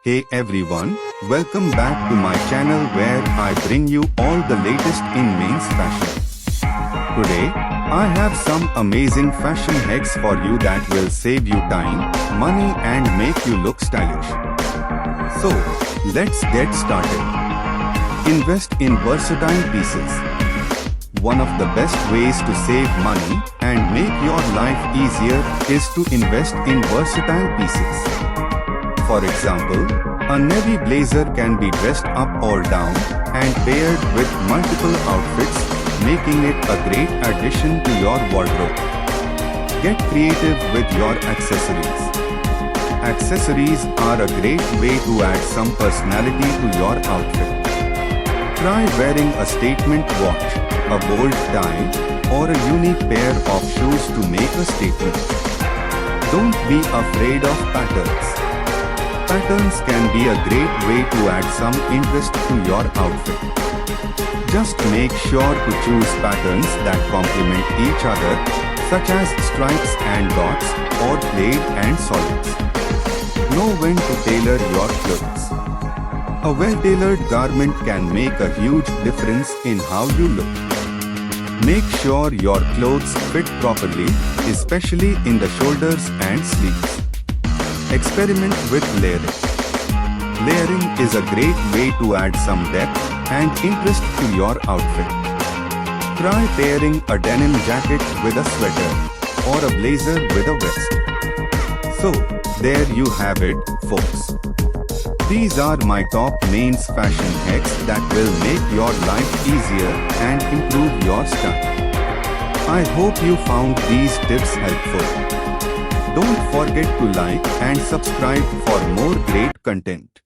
Hey everyone, welcome back to my channel where I bring you all the latest in men's fashion. Today, I have some amazing fashion hacks for you that will save you time, money and make you look stylish. So, let's get started. Invest in versatile pieces. One of the best ways to save money and make your life easier is to invest in versatile pieces. For example, a navy blazer can be dressed up or down and paired with multiple outfits, making it a great addition to your wardrobe. Get creative with your accessories. Accessories are a great way to add some personality to your outfit. Try wearing a statement watch, a bold tie, or a unique pair of shoes to make a statement. Don't be afraid of patterns. Patterns can be a great way to add some interest to your outfit. Just make sure to choose patterns that complement each other, such as stripes and dots, or plaid and solids. Know when to tailor your clothes. A well-tailored garment can make a huge difference in how you look. Make sure your clothes fit properly, especially in the shoulders and sleeves. Experiment with layering. Layering is a great way to add some depth and interest to your outfit. Try pairing a denim jacket with a sweater or a blazer with a vest. So, there you have it, folks. These are my top men's fashion hacks that will make your life easier and improve your style. I hope you found these tips helpful. Don't forget to like and subscribe for more great content.